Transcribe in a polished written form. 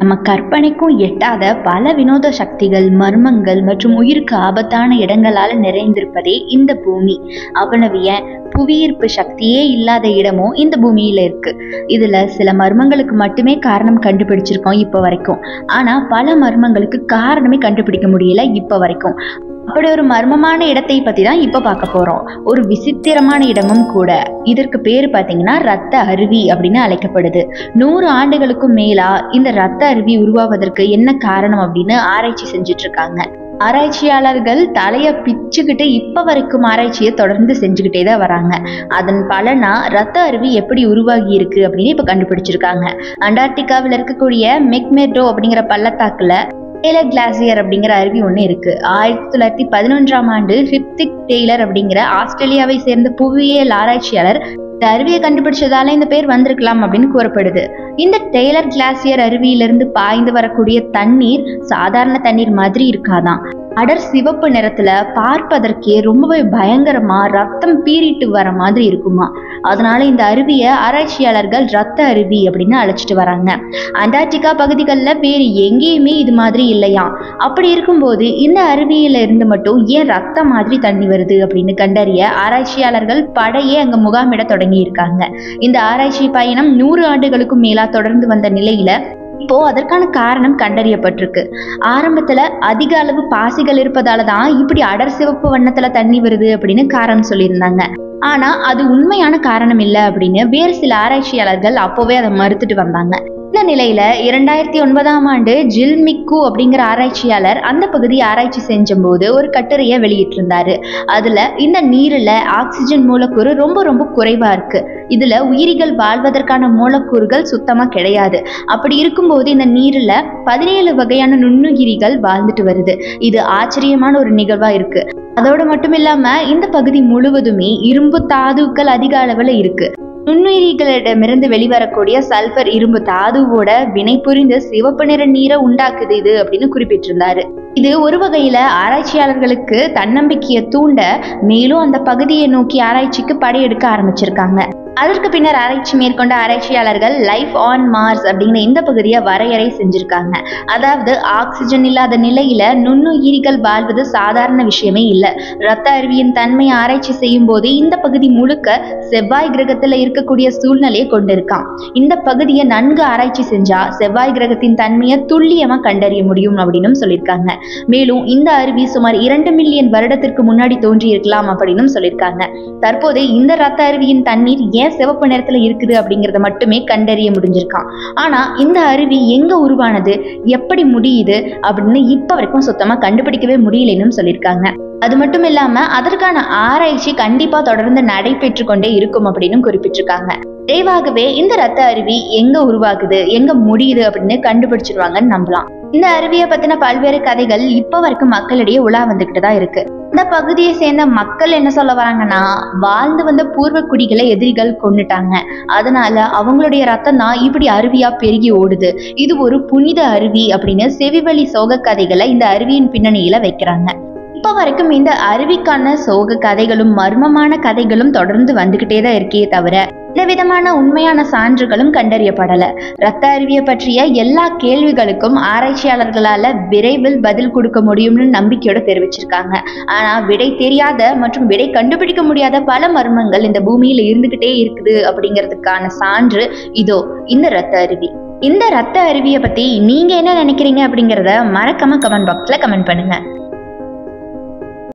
நம்ம கற்பனைக்கும் எட்டாத பல வினோத சக்திகள், மர்மங்கள் மற்றும் உயிருக்கு ஆபத்தான இடங்களால நிறைந்திருப்பதே இந்த பூமி. அவ்வளவு ஏன், புவியீர்ப்பு சக்தியே இல்லாத இடமும் இந்த பூமியில இருக்கு. இதுல சில மர்மங்களுக்கு மட்டுமே காரணம் கண்டுபிடிச்சிருக்கோம் இப்ப வரைக்கும். ஆனா பல மர்மங்களுக்கு காரணமே கண்டுபிடிக்க முடியல இப்ப வரைக்கும். அப்படி ஒரு மர்மமான இடத்தை பத்தி தான் இப்ப பார்க்க போறோம். ஒரு விசித்திரமான இடமும் கூட. இதற்கு பேரு பாத்தீங்கன்னா ரத்த அருவி அப்படின்னு அழைக்கப்படுது. 100 ஆண்டுகளுக்கும் மேலா இந்த ரத்த அருவி உருவாவதற்கு என்ன காரணம் அப்படின்னு ஆராய்ச்சி செஞ்சுட்டு இருக்காங்க. ஆராய்ச்சியாளர்கள் தலைய பிச்சுக்கிட்டு இப்ப வரைக்கும் ஆராய்ச்சியை தொடர்ந்து செஞ்சுக்கிட்டே தான் வராங்க. அதன் பலனா ரத்த அருவி எப்படி உருவாகி இருக்கு அப்படின்னு இப்ப கண்டுபிடிச்சிருக்காங்க. அண்டார்டிகாவில் இருக்கக்கூடிய மெக்மெர்டோ அப்படிங்கிற பள்ளத்தாக்குல டெய்லர் கிளாசியர் அப்படிங்கிற அருவி ஒன்று இருக்கு. 1911ஆம் ஆண்டு ஹிப்திக் டெய்லர் அப்படிங்கிற ஆஸ்திரேலியாவை சேர்ந்த புவியியல் ஆராய்ச்சியாளர் இந்த அருவியை கண்டுபிடிச்சதால இந்த பேர் வந்திருக்கலாம் அப்படின்னு கூறப்படுது. இந்த டெய்லர் கிளாசியர் அருவியிலிருந்து பாய்ந்து வரக்கூடிய தண்ணீர் சாதாரண தண்ணீர் மாதிரி இருக்காதான். அடர் சிவப்பு நிறத்துல பார்ப்பதற்கே ரொம்பவே பயங்கரமா ரத்தம் பீறிட்டு வர மாதிரி இருக்குமா. அதனால இந்த அருவியை ஆராய்ச்சியாளர்கள் ரத்த அருவி அப்படின்னு அழைச்சிட்டு வராங்க. அண்டார்டிகா பகுதிகளில் வேறு எங்கேயுமே இது மாதிரி இல்லையா. அப்படி இருக்கும்போது இந்த அருவியில இருந்து மட்டும் ஏன் ரத்தம் மாதிரி தண்ணி வருது அப்படின்னு கண்டறிய ஆராய்ச்சியாளர்கள் படையே அங்க முகாமிட தொடங்கி இருக்காங்க. இந்த ஆராய்ச்சி பயணம் 100 ஆண்டுகளுக்கும் மேலா தொடர்ந்து வந்த நிலையில இப்போ அதற்கான காரணம் கண்டறியப்பட்டிருக்கு. ஆரம்பத்துல அதிக அளவு பாசிகள் இருப்பதால தான் இப்படி அடர் சிவப்பு வண்ணத்துல தண்ணி வருது அப்படின்னு காரணம் சொல்லியிருந்தாங்க. ஆனா அது உண்மையான காரணம் இல்லை அப்படின்னு வேறு சில ஆராய்ச்சியாளர்கள் அப்போவே அதை மறுத்துட்டு வந்தாங்க. இந்த நிலையில 2009ஆம் ஆண்டு ஜில் மிக்கு அப்படிங்கிற ஆராய்ச்சியாளர் அந்த பகுதியை ஆராய்ச்சி செஞ்ச போது ஒரு கட்டுரையை வெளியிட்டிருந்தாரு. அதுல இந்த நீர்ல ஆக்சிஜன் மூலக்கூறு ரொம்ப ரொம்ப குறைவா இருக்கு. இதுல உயிரிகள் வாழ்வதற்கான மூலக்கூறுகள் சுத்தமா கிடையாது. அப்படி இருக்கும்போது இந்த நீர்ல 17 வகையான நுண்ணுயிரிகள் வாழ்ந்துட்டு வருது. இது ஆச்சரியமான ஒரு நிகழ்வா இருக்கு. அதோடு மட்டும் இல்லாம இந்த பகுதி முழுவதுமே இரும்பு தாதுக்கள் அதிக அளவுல இருக்கு. நுண்ணுயிரிகளிடமிருந்து வெளிவரக்கூடிய சல்பர் இரும்பு தாதுவோட வினை புரிந்து சிவப்பு நிற நீரை உண்டாக்குது இது அப்படின்னு குறிப்பிட்டிருந்தாரு. இது ஒரு வகையில ஆராய்ச்சியாளர்களுக்கு தன்னம்பிக்கையை தூண்ட மேலும் அந்த பகுதியை நோக்கி ஆராய்ச்சிக்கு படையெடுக்க ஆரம்பிச்சிருக்காங்க. அதற்கு பின்னர் ஆராய்ச்சி மேற்கொண்ட ஆராய்ச்சியாளர்கள் லைஃப் ஆன் மார்ஸ் அப்படிங்கிற இந்த பகுதியை வரையறை செஞ்சிருக்காங்க. அதாவது ஆக்சிஜன் இல்லாத நிலையில நுண்ணுயிரிகள் வாழ்வது சாதாரண விஷயமே இல்லை. ரத்த அருவியின் தன்மையை ஆராய்ச்சி செய்யும் போது இந்த பகுதி முழுக்க செவ்வாய் கிரகத்துல இருக்கக்கூடிய சூழ்நிலையை கொண்டிருக்கான். இந்த பகுதியை நன்கு ஆராய்ச்சி செஞ்சா செவ்வாய் கிரகத்தின் தன்மையை துல்லியமா கண்டறிய முடியும் அப்படின்னு சொல்லியிருக்காங்க. மேலும் இந்த அருவி சுமார் 2 மில்லியன் வருடத்திற்கு முன்னாடி தோன்றி இருக்கலாம் அப்படின்னு சொல்லியிருக்காங்க. தற்போது இந்த ரத்த அருவியின் தண்ணீர் ஏன் சிவப்பு நிறத்துல இருக்குது அப்படிங்கறத மட்டுமே கண்டறிய முடிஞ்சிருக்கான். ஆனா இந்த அருவி எங்க உருவானது, எப்படி முடியுது அப்படின்னு இப்ப வரைக்கும் சுத்தமா கண்டுபிடிக்கவே முடியலன்னு சொல்லியிருக்காங்க. அது மட்டும் இல்லாம அதற்கான ஆராய்ச்சி கண்டிப்பா தொடர்ந்து நடைபெற்று கொண்டே இருக்கும் அப்படின்னு குறிப்பிட்டிருக்காங்க. விரைவாகவே இந்த ரத்த அருவி எங்க உருவாகுது, எங்க முடியுது அப்படின்னு கண்டுபிடிச்சிருவாங்கன்னு நம்பலாம். இந்த அருவியை பத்தின பல்வேறு கதைகள் இப்ப வரைக்கும் மக்களிடையே உலா வந்துகிட்டு தான் இருக்கு. இந்த பகுதியை சேர்ந்த மக்கள் என்ன சொல்ல வராங்கன்னா, வாழ்ந்து வந்த பூர்வ குடிகளை எதிரிகள் கொன்னுட்டாங்க. அதனால அவங்களுடைய ரத்தம் தான் இப்படி அருவியா பெருகி ஓடுது. இது ஒரு புனித அருவி அப்படின்னு செவிவழி சோக கதைகளை இந்த அருவியின் பின்னணியில வைக்கிறாங்க. இப்ப வரைக்கும் இந்த அருவிக்கான சோக கதைகளும் மர்மமான கதைகளும் தொடர்ந்து வந்துகிட்டே தான் இருக்கே தவிர இந்த விதமான உண்மையான சான்றுகளும் கண்டறியப்படல. ரத்த அருவியை பற்றிய எல்லா கேள்விகளுக்கும் ஆராய்ச்சியாளர்களால விரைவில் பதில் கொடுக்க முடியும்னு நம்பிக்கையோட தெரிவிச்சிருக்காங்க. ஆனா விடை தெரியாத மற்றும் விடை கண்டுபிடிக்க முடியாத பல மர்மங்கள் இந்த பூமியில இருந்துகிட்டே இருக்குது அப்படிங்கிறதுக்கான சான்று இதோ இந்த ரத்த அருவி. இந்த ரத்த அருவியை பத்தி நீங்க என்ன நினைக்கிறீங்க அப்படிங்கிறத மறக்காம கமெண்ட் பாக்ஸ்ல கமெண்ட் பண்ணுங்க.